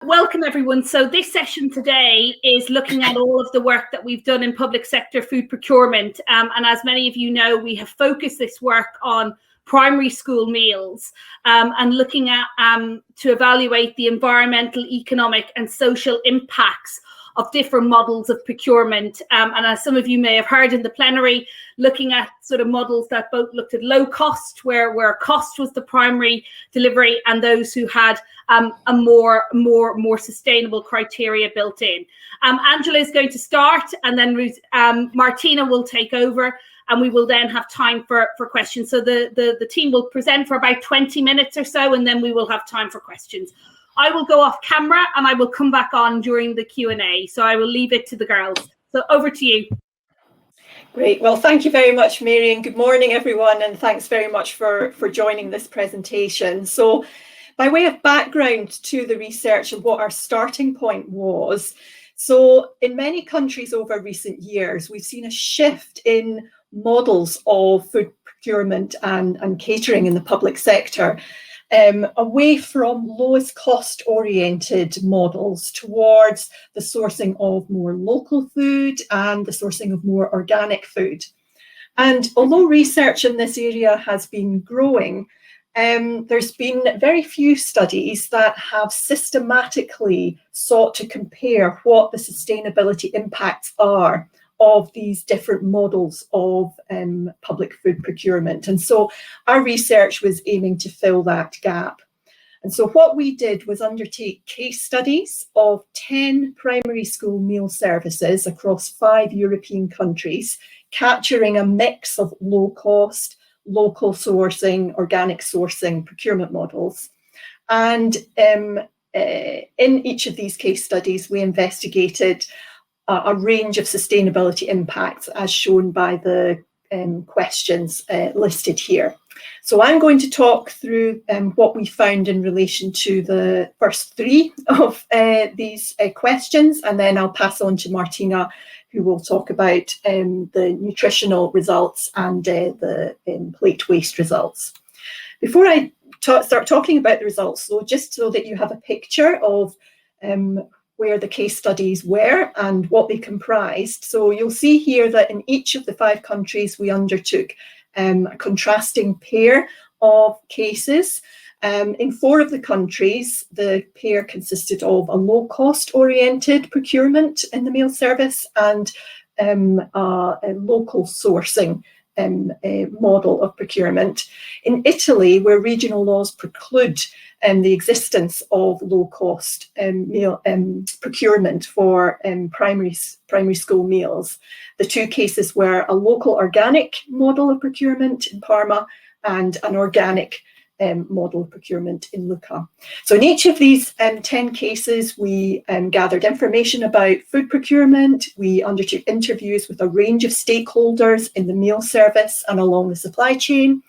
Welcome everyone. So this session today is looking at all of the work that we've done in public sector food procurement. And as many of you know, we have focused this work on primary school meals and looking at to evaluate the environmental, economic and social impacts of different models of procurement. And as some of you may have heard in the plenary, looking at sort of models that both looked at low cost, where cost was the primary delivery, and those who had a more sustainable criteria built in. Angela is going to start, and then Martina will take over, and we will then have time for questions. So the team will present for about 20 minutes or so, and then we will have time for questions. I will go off camera and I will come back on during the Q&A. So I will leave it to the girls. So over to you. Great. Well, thank you very much, Mary, and good morning, everyone. And thanks very much for joining this presentation. So by way of background to the research and what our starting point was, so in many countries over recent years, we've seen a shift in models of food procurement and catering in the public sector. Away from lowest cost oriented models towards the sourcing of more local food and the sourcing of more organic food. And although research in this area has been growing, there's been very few studies that have systematically sought to compare what the sustainability impacts are of these different models of public food procurement. And so our research was aiming to fill that gap. And so what we did was undertake case studies of 10 primary school meal services across 5 European countries, capturing a mix of low cost, local sourcing, organic sourcing procurement models. And in each of these case studies, we investigated a range of sustainability impacts as shown by the questions listed here. So I'm going to talk through what we found in relation to the first 3 of these questions, and then I'll pass on to Martina, who will talk about the nutritional results and the plate waste results. Before I start talking about the results, though, just so that you have a picture of where the case studies were and what they comprised. So you'll see here that in each of the 5 countries, we undertook a contrasting pair of cases. In 4 of the countries, the pair consisted of a low-cost oriented procurement in the meal service and a local sourcing model of procurement. In Italy, where regional laws preclude the existence of low-cost meal procurement for primary school meals, the 2 cases were a local organic model of procurement in Parma and an organic model of procurement in Lucca. So in each of these 10 cases, we gathered information about food procurement. We undertook interviews with a range of stakeholders in the meal service and along the supply chain.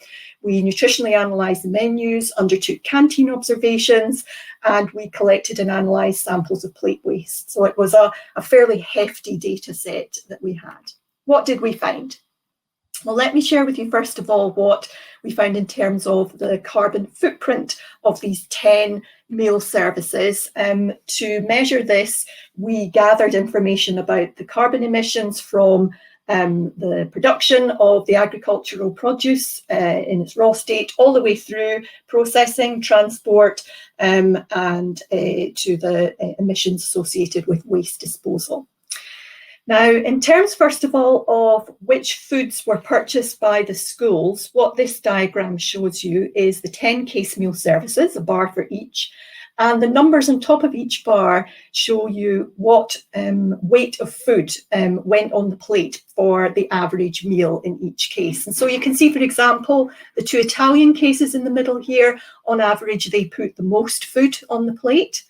We nutritionally analysed the menus, undertook canteen observations, and we collected and analysed samples of plate waste. So it was a fairly hefty data set that we had. What did we find? Well, let me share with you first of all what we found in terms of the carbon footprint of these 10 meal services. To measure this, we gathered information about the carbon emissions from the production of the agricultural produce in its raw state, all the way through processing, transport, and to the emissions associated with waste disposal. Now, in terms, first of all, of which foods were purchased by the schools, what this diagram shows you is the 10 case meal services, a bar for each, and the numbers on top of each bar show you what weight of food went on the plate for the average meal in each case. And so you can see, for example, the 2 Italian cases in the middle here, on average, they put the most food on the plate.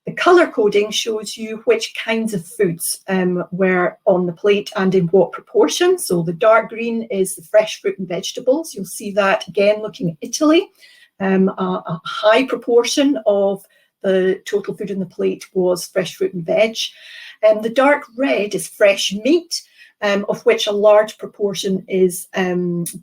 The colour coding shows you which kinds of foods were on the plate and in what proportion. So the dark green is the fresh fruit and vegetables. You'll see that again looking at Italy. A high proportion of the total food on the plate was fresh fruit and veg. The dark red is fresh meat, of which a large proportion is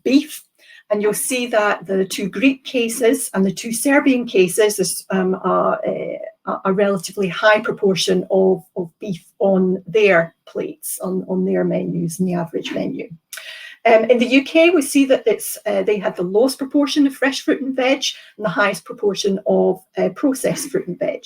beef. And you'll see that the 2 Greek cases and the 2 Serbian cases, there's a a relatively high proportion of beef on their plates, on their menus, in the average menu. In the UK, we see that they had the lowest proportion of fresh fruit and veg and the highest proportion of processed fruit and veg.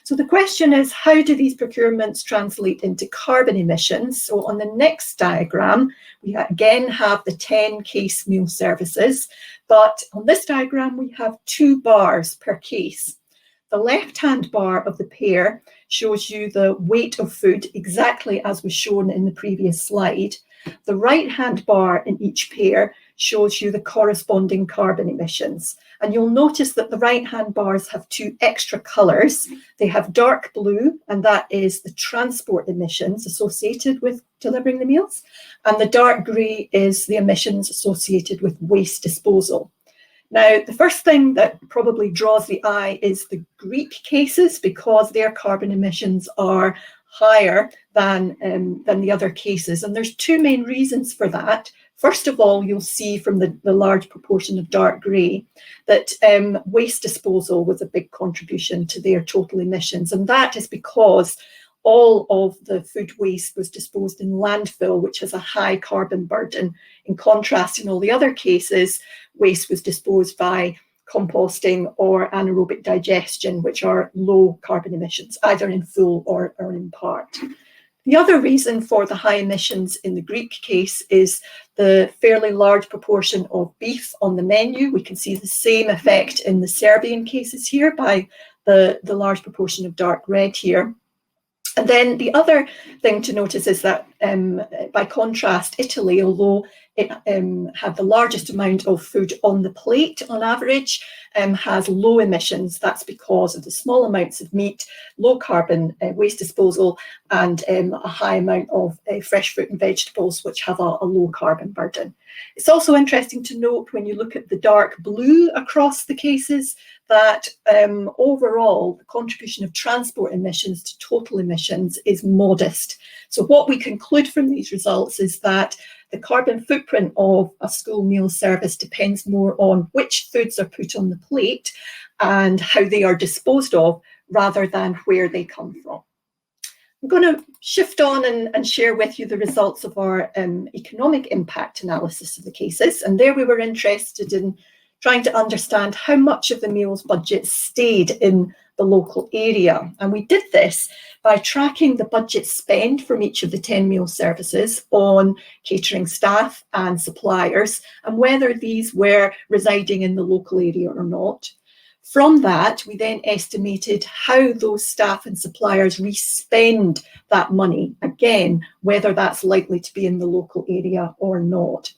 So the question is, how do these procurements translate into carbon emissions? So on the next diagram, we again have the 10 case meal services, but on this diagram, we have 2 bars per case. The left-hand bar of the pair shows you the weight of food exactly as was shown in the previous slide. The right-hand bar in each pair shows you the corresponding carbon emissions. And you'll notice that the right-hand bars have 2 extra colours. They have dark blue, and that is the transport emissions associated with delivering the meals. And the dark grey is the emissions associated with waste disposal. Now, the first thing that probably draws the eye is the Greek cases, because their carbon emissions are higher than the other cases. And there's 2 main reasons for that. First of all, you'll see from the large proportion of dark grey that waste disposal was a big contribution to their total emissions. And that is because all of the food waste was disposed in landfill, which has a high carbon burden. In contrast, in all the other cases, waste was disposed by composting or anaerobic digestion, which are low carbon emissions, either in full or in part. The other reason for the high emissions in the Greek case is the fairly large proportion of beef on the menu. We can see the same effect in the Serbian cases here by the large proportion of dark red here. And then the other thing to notice is that, by contrast, Italy, although it had the largest amount of food on the plate on average, has low emissions. That's because of the small amounts of meat, low carbon waste disposal, and a high amount of fresh fruit and vegetables, which have a low carbon burden. It's also interesting to note, when you look at the dark blue across the cases, that overall the contribution of transport emissions to total emissions is modest. So what we conclude from these results is that the carbon footprint of a school meal service depends more on which foods are put on the plate and how they are disposed of, rather than where they come from. I'm going to shift on and share with you the results of our economic impact analysis of the cases. And there we were interested in trying to understand how much of the meals budget stayed in the local area. And we did this by tracking the budget spend from each of the 10 meal services on catering staff and suppliers, and whether these were residing in the local area or not. From that, we then estimated how those staff and suppliers re-spend that money, again, whether that's likely to be in the local area or not.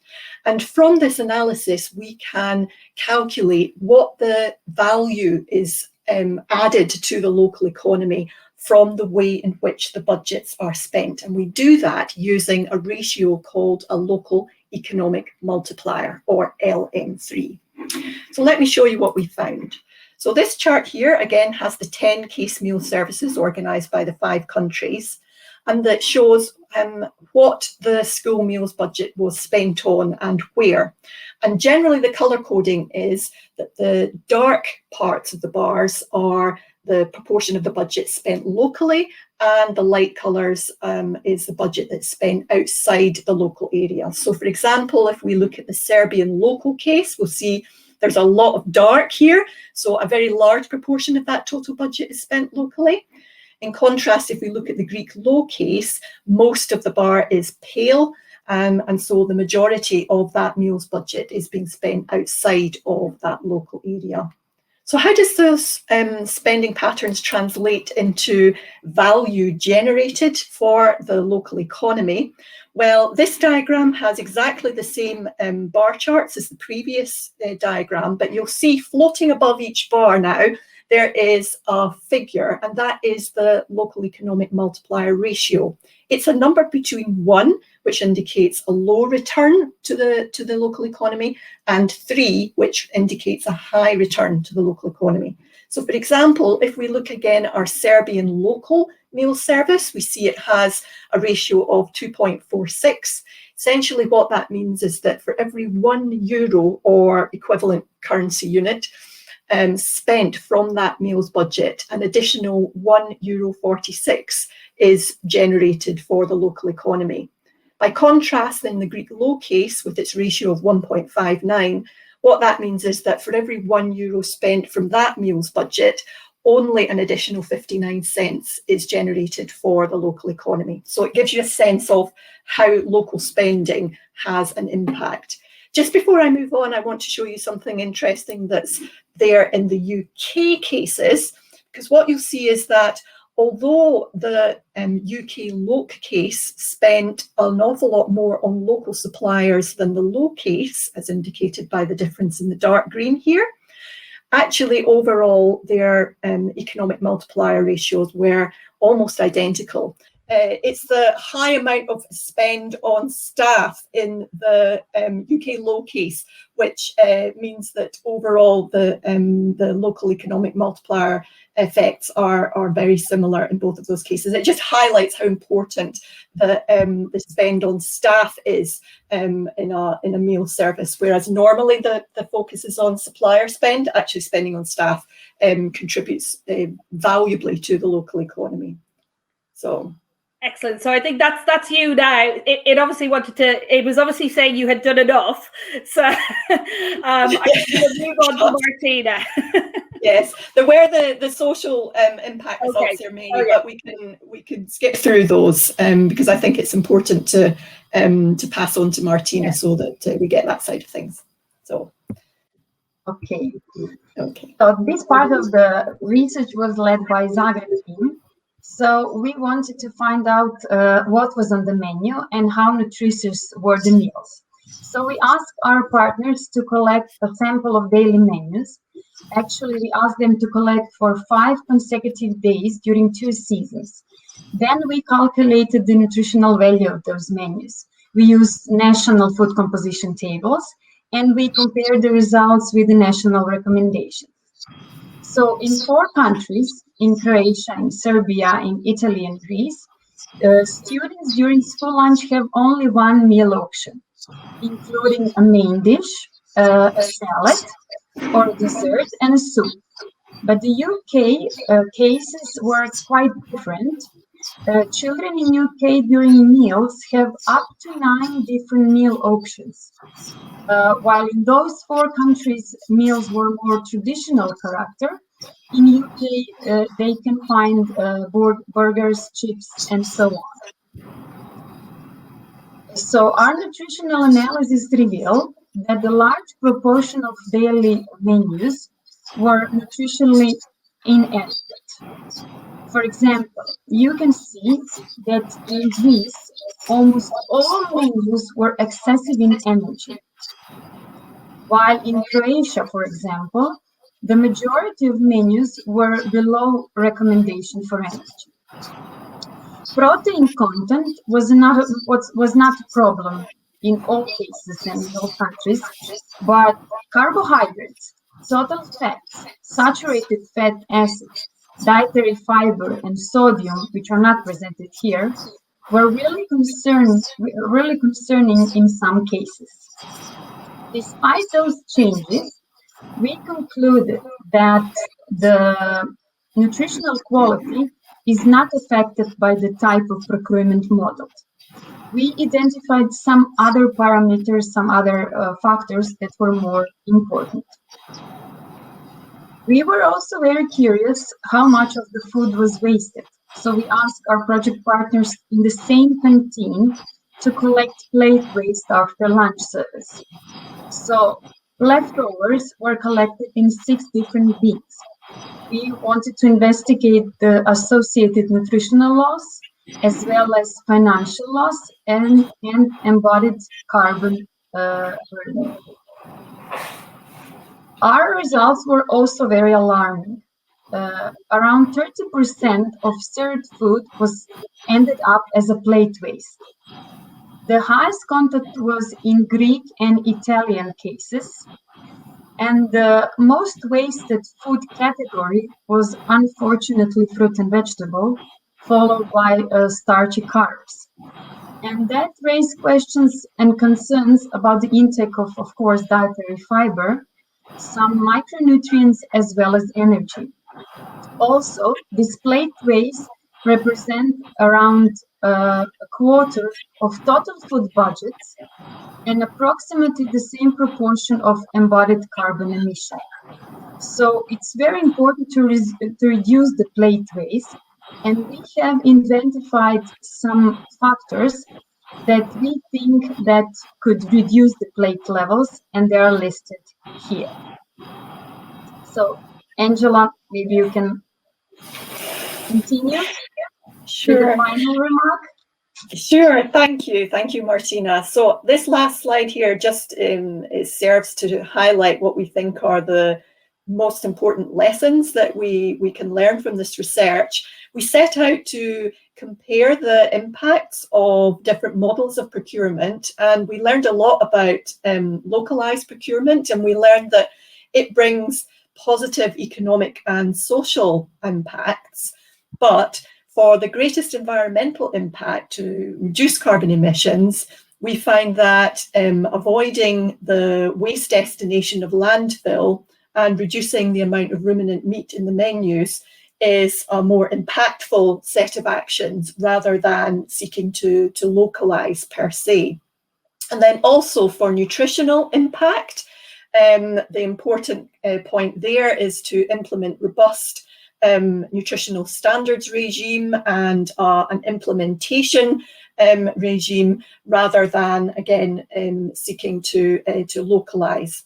And from this analysis, we can calculate what the value is added to the local economy from the way in which the budgets are spent. And we do that using a ratio called a local economic multiplier, or LM3. So let me show you what we found. So this chart here, again, has the 10 case meal services organised by the 5 countries, and that shows what the school meals budget was spent on and where. And generally the colour coding is that the dark parts of the bars are the proportion of the budget spent locally, and the light colours is the budget that's spent outside the local area. So for example, if we look at the Serbian local case, we'll see there's a lot of dark here, so a very large proportion of that total budget is spent locally. In contrast, if we look at the Greek low case, most of the bar is pale, and so the majority of that meals budget is being spent outside of that local area. So how does those spending patterns translate into value generated for the local economy? Well, this diagram has exactly the same bar charts as the previous diagram, but you'll see floating above each bar now, there is a figure, and that is the local economic multiplier ratio. It's a number between 1, which indicates a low return to the local economy, and 3, which indicates a high return to the local economy. So for example, if we look again at our Serbian local meal service, we see it has a ratio of 2.46. Essentially what that means is that for every €1 or equivalent currency unit, spent from that meals budget, an additional €1.46 is generated for the local economy. By contrast, in the Greek low case, with its ratio of 1.59, what that means is that for every €1 spent from that meals budget, only an additional 59 cents is generated for the local economy. So it gives you a sense of how local spending has an impact. Just before I move on, I want to show you something interesting that's there in the UK cases, because what you'll see is that although the UK loc case spent an awful lot more on local suppliers than the low case, as indicated by the difference in the dark green here, actually overall their economic multiplier ratios were almost identical. It's the high amount of spend on staff in the UK low case, which means that overall the local economic multiplier effects are very similar in both of those cases. It just highlights how important the spend on staff is in a meal service, whereas normally the focus is on supplier spend. Actually, spending on staff contributes valuably to the local economy. So. Excellent. So I think that's you now. It obviously it was obviously saying you had done enough. So I'm going to move on to Martina. Yes, there were the social impact results there, Mary, but we can skip through those because I think it's important to pass on to Martina so that we get that side of things. So. Okay. So this part of the research was led by Zagreb team. So we wanted to find out what was on the menu and how nutritious were the meals. So we asked our partners to collect a sample of daily menus. Actually, we asked them to collect for 5 consecutive days during 2 seasons. Then we calculated the nutritional value of those menus. We used national food composition tables, and we compared the results with the national recommendations. So in 4 countries, in Croatia, in Serbia, in Italy, and Greece, students during school lunch have only 1 meal option, including a main dish, a salad, or a dessert, and a soup. But the UK cases were quite different. Children in UK during meals have up to 9 different meal options. While in those 4 countries, meals were more traditional character, in UK they can find burgers, chips, and so on. So our nutritional analysis revealed that the large proportion of daily menus were nutritionally inadequate. For example, you can see that in Greece, almost all menus were excessive in energy. While in Croatia, for example, the majority of menus were below recommendation for energy. Protein content was not a problem in all cases and in all countries, but carbohydrates, total fats, saturated fat acids, dietary fiber, and sodium, which are not presented here, were really concerning in some cases. Despite those changes, we concluded that the nutritional quality is not affected by the type of procurement model. We identified some other parameters, some other factors that were more important. We were also very curious how much of the food was wasted. So we asked our project partners in the same canteen to collect plate waste after lunch service. So leftovers were collected in 6 different bins. We wanted to investigate the associated nutritional loss, as well as financial loss and embodied carbon burden. Our results were also very alarming. Around 30% of served food ended up as a plate waste. The highest content was in Greek and Italian cases, and the most wasted food category was unfortunately fruit and vegetable, followed by starchy carbs. And that raised questions and concerns about the intake of course, dietary fiber, some micronutrients as well as energy. Also, these plate waste represent around a quarter of total food budgets and approximately the same proportion of embodied carbon emission. So it's very important to reduce the plate waste, and we have identified some factors that we think that could reduce the plate levels, and they are listed here. So, Angela, maybe you can continue. Sure. With the final remark. Sure, thank you, Martina. So this last slide here just serves to highlight what we think are the most important lessons that we can learn from this research. We set out to compare the impacts of different models of procurement, and we learned a lot about localized procurement, and we learned that it brings positive economic and social impacts, but for the greatest environmental impact to reduce carbon emissions, we find that avoiding the waste destination of landfill and reducing the amount of ruminant meat in the menus is a more impactful set of actions rather than seeking to localize per se. And then also for nutritional impact, the important point there is to implement robust nutritional standards regime and an implementation regime rather than, again, seeking to localize.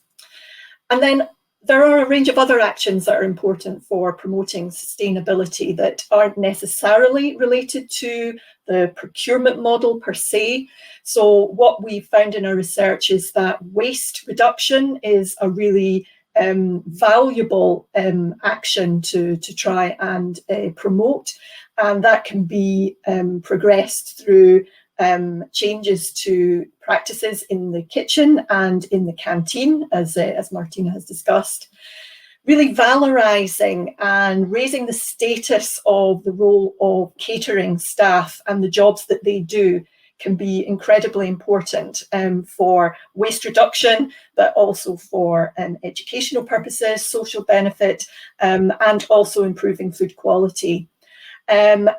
And then there are a range of other actions that are important for promoting sustainability that aren't necessarily related to the procurement model per se. So what we found in our research is that waste reduction is a really valuable action to try and promote, and that can be progressed through changes to practices in the kitchen and in the canteen, as Martina has discussed. Really valorising and raising the status of the role of catering staff and the jobs that they do can be incredibly important for waste reduction, but also for educational purposes, social benefit, and also improving food quality. And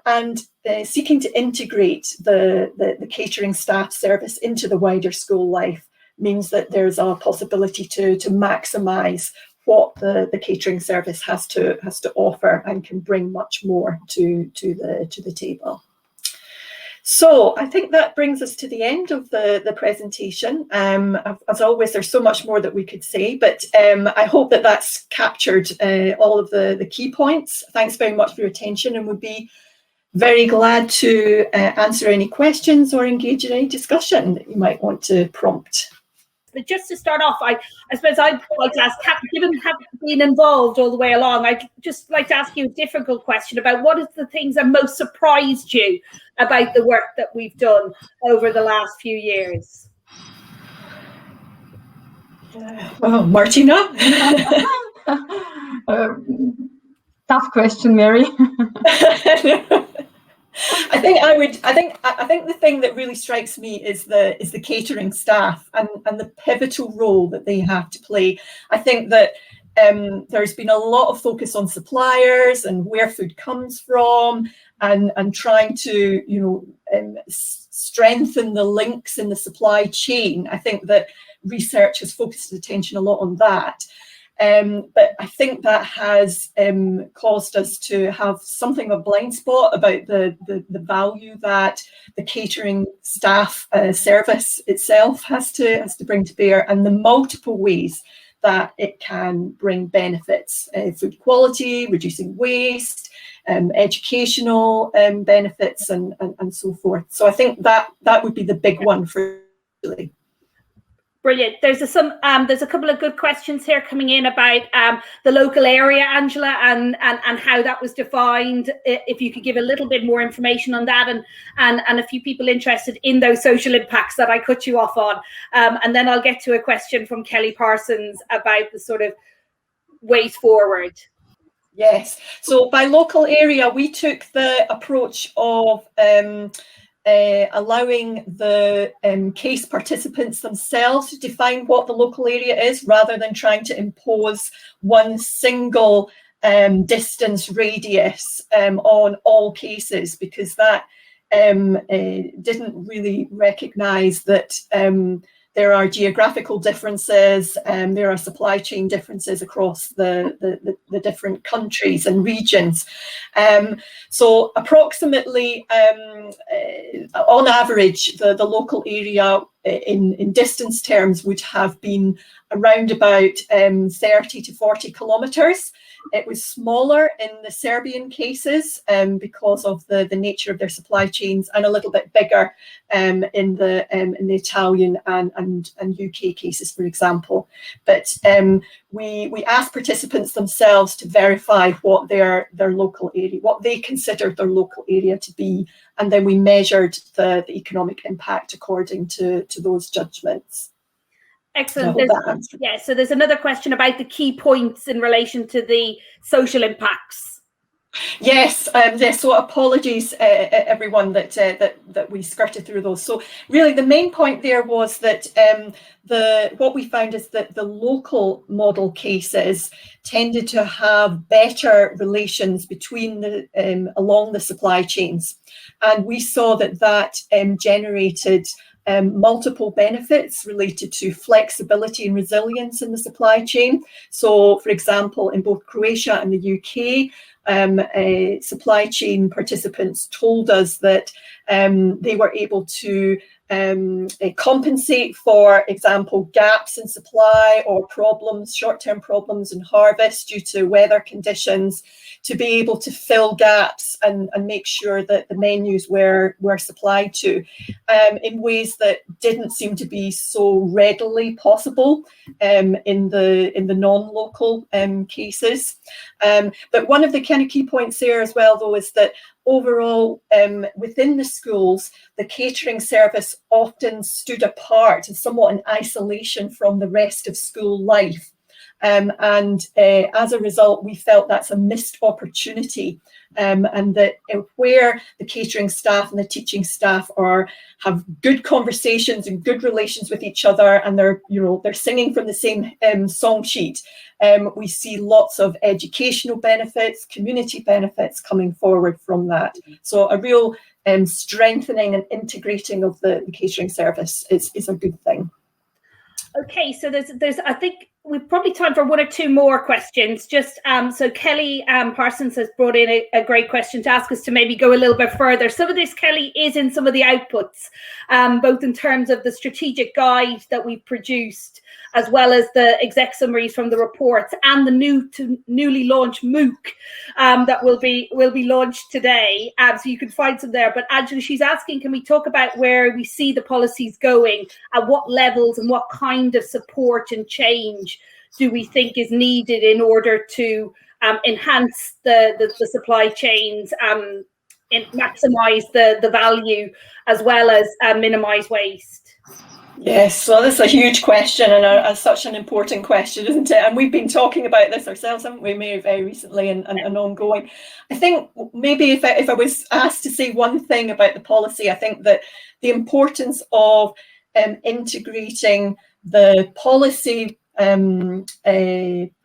seeking to integrate the catering staff service into the wider school life means that there's a possibility to maximise what the catering service has to offer and can bring much more to the table. So I think that brings us to the end of the presentation. As always, there's so much more that we could say, but I hope that that's captured all of the key points. Thanks very much for your attention, and we'd be very glad to answer any questions or engage in any discussion that you might want to prompt. But just to start off, I suppose I'd like to ask, given having been involved all the way along, I'd just like to ask you a difficult question about what is the things that most surprised you about the work that we've done over the last few years? Well, Martina? Tough question, Mary. I think the thing that really strikes me is the catering staff and the pivotal role that they have to play. I think that there's been a lot of focus on suppliers and where food comes from, and trying to strengthen the links in the supply chain. I think that research has focused attention a lot on that. But I think that has caused us to have something of a blind spot about the value that the catering staff service itself has to bring to bear, and the multiple ways that it can bring benefits, food quality, reducing waste, educational benefits, and so forth. So I think that would be the big one for really. Brilliant. There's a couple of good questions here coming in about the local area, Angela, and how that was defined. If you could give a little bit more information on that, and a few people interested in those social impacts that I cut you off on, and then I'll get to a question from Kelly Parsons about the sort of ways forward. Yes. So by local area, we took the approach of allowing the case participants themselves to define what the local area is, rather than trying to impose one single distance radius on all cases, because that didn't really recognise that there are geographical differences, there are supply chain differences across the different countries and regions. So approximately, on average, the local area in distance terms would have been around about 30 to 40 kilometres. It was smaller in the Serbian cases because of the nature of their supply chains, and a little bit bigger in the Italian and UK cases, for example. But we asked participants themselves to verify what their local area, what they considered their local area to be, and then we measured the economic impact according to those judgments. Excellent. Yeah, so there's another question about the key points in relation to the social impacts. Yes, so apologies everyone that we skirted through those. So really the main point there was that what we found is that the local model cases tended to have better relations between along the supply chains, and we saw that generated multiple benefits related to flexibility and resilience in the supply chain. So, for example, in both Croatia and the UK, supply chain participants told us that they were able to compensate, for example, gaps in supply or problems, short-term problems in harvest due to weather conditions, to be able to fill gaps and make sure that the menus were supplied to in ways that didn't seem to be so readily possible in the non-local cases. But one of the kind of key points there as well, though, is that overall, within the schools, the catering service often stood apart and somewhat in isolation from the rest of school life. And as a result, we felt that's a missed opportunity, and that where the catering staff and the teaching staff have good conversations and good relations with each other, and they're singing from the same song sheet, we see lots of educational benefits, community benefits coming forward from that. So a real strengthening and integrating of the catering service is a good thing. Okay, so there's I think we've probably time for one or two more questions. Just so Kelly Parsons has brought in a great question to ask us to maybe go a little bit further. Some of this, Kelly, is in some of the outputs, both in terms of the strategic guide that we've produced, as well as the exec summaries from the reports, and the newly launched MOOC that will be launched today. So you can find some there. But Angela, she's asking, can we talk about where we see the policies going, at what levels, and what kind of support and change do we think is needed in order to enhance the supply chains, and maximize the value, as well as minimize waste? Yes, well, this is a huge question, and such an important question, isn't it? And we've been talking about this ourselves, haven't we, Mary, very recently and ongoing. I think maybe if I was asked to say one thing about the policy, I think that the importance of integrating the policy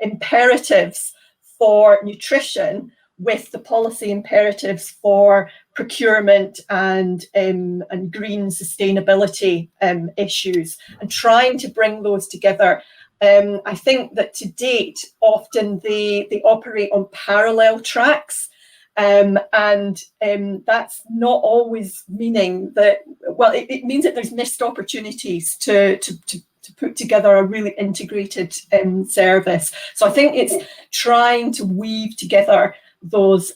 imperatives for nutrition with the policy imperatives for procurement and green sustainability issues, and trying to bring those together. I think that to date, often they operate on parallel tracks. And that's not always meaning that, well, it means that there's missed opportunities to put together a really integrated service. So I think it's trying to weave together those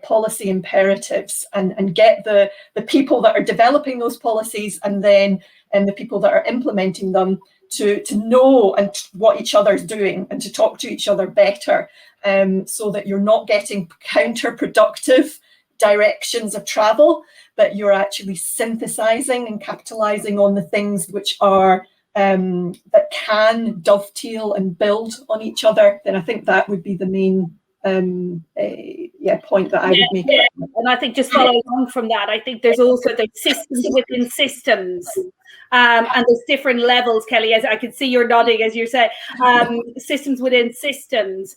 policy imperatives and get the people that are developing those policies, and then the people that are implementing them to know what each other's doing, and to talk to each other better, so that you're not getting counterproductive directions of travel, but you're actually synthesizing and capitalizing on the things which are that can dovetail and build on each other. Then I think that would be the main point that I would make. Yeah. And I think just following on from that, I think there's also the systems within systems. And there's different levels, Kelly, as I can see you're nodding as you say, systems within systems.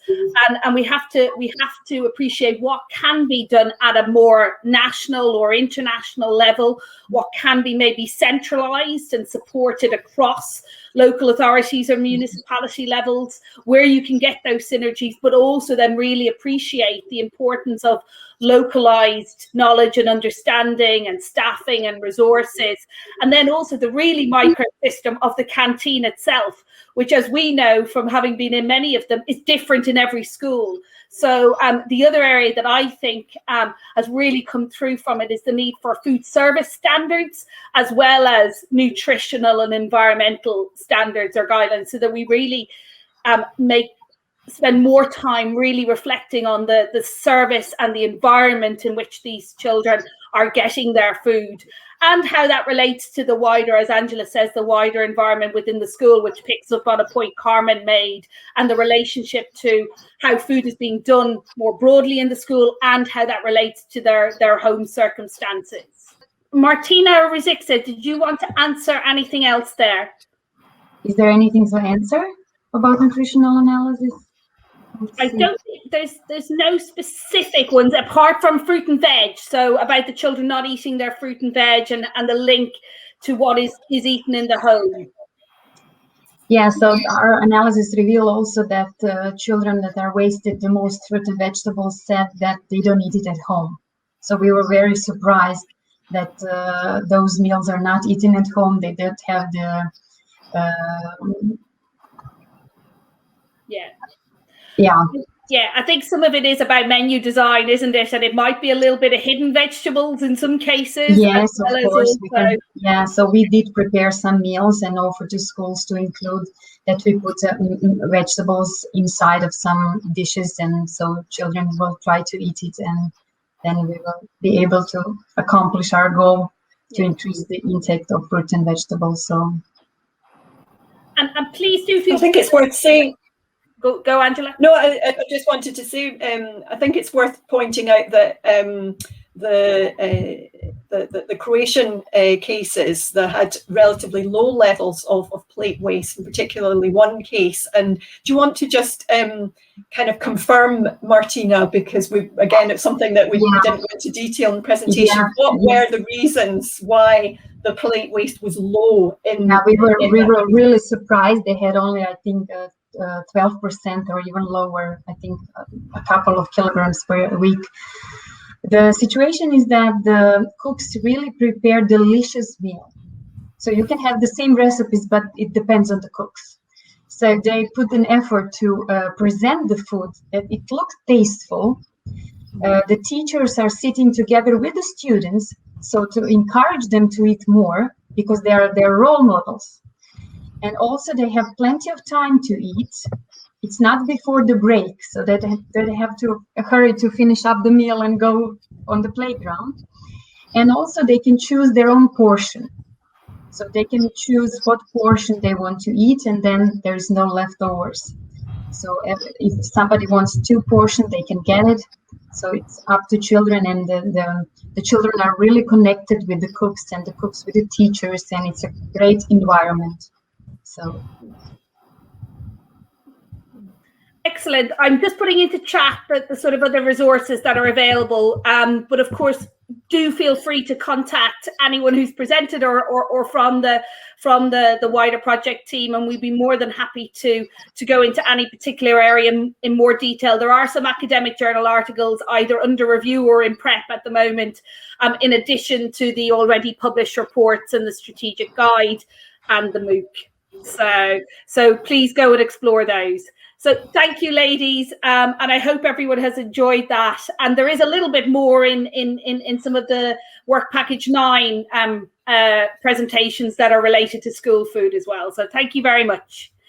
And we have to appreciate what can be done at a more national or international level, what can be maybe centralized and supported across local authorities or municipality levels, where you can get those synergies, but also then really appreciate the importance of localized knowledge and understanding and staffing and resources. And then also the really micro system of the canteen itself, which, as we know from having been in many of them, is different in every school. So the other area that I think has really come through from it is the need for food service standards, as well as nutritional and environmental standards or guidelines, so that we really spend more time really reflecting on the service and the environment in which these children are getting their food, and how that relates to the wider, as Angela says, the wider environment within the school, which picks up on a point Carmen made, and the relationship to how food is being done more broadly in the school and how that relates to their home circumstances. Martina Riziksa, did you want to answer anything else there? Is there anything to answer about nutritional analysis? I don't think there's no specific ones apart from fruit and veg. So about the children not eating their fruit and veg and the link to what is eaten in the home. Yeah, so our analysis revealed also that children that are wasted the most fruit and vegetables said that they don't eat it at home. So we were very surprised that those meals are not eaten at home. They don't have the Yeah, I think some of it is about menu design, isn't it? And it might be a little bit of hidden vegetables in some cases. Yes, of course. So we did prepare some meals and offer to schools to include that we put vegetables inside of some dishes, and so children will try to eat it, and then we will be able to accomplish our goal to increase the intake of fruit and vegetables. So, and please do feel. I think it's worth saying. Go, Angela. No, I just wanted to say, I think it's worth pointing out that the Croatian cases that had relatively low levels of plate waste, and particularly one case. And do you want to just kind of confirm, Martina, because it's something that we didn't go into detail in the presentation. Yeah. What were the reasons why the plate waste was low? We were really surprised. They had only, I think, 12% or even lower, I think a couple of kilograms per week. The situation is that the cooks really prepare delicious meal. So you can have the same recipes, but it depends on the cooks. So they put an effort to present the food that it looks tasteful. The teachers are sitting together with the students, so to encourage them to eat more, because they are their role models. And also they have plenty of time to eat. It's not before the break, so that they have to hurry to finish up the meal and go on the playground. And also they can choose their own portion. So they can choose what portion they want to eat, and then there's no leftovers. So if somebody wants 2 portions, they can get it. So it's up to children, and the children are really connected with the cooks and the cooks with the teachers, and it's a great environment. So excellent. I'm just putting into chat the sort of other resources that are available. But of course, do feel free to contact anyone who's presented or from the wider project team, and we'd be more than happy to go into any particular area in more detail. There are some academic journal articles either under review or in prep at the moment, in addition to the already published reports and the strategic guide and the MOOC. So please go and explore those. So thank you, ladies, and I hope everyone has enjoyed that. And there is a little bit more in some of the work package 9 presentations that are related to school food as well. So thank you very much.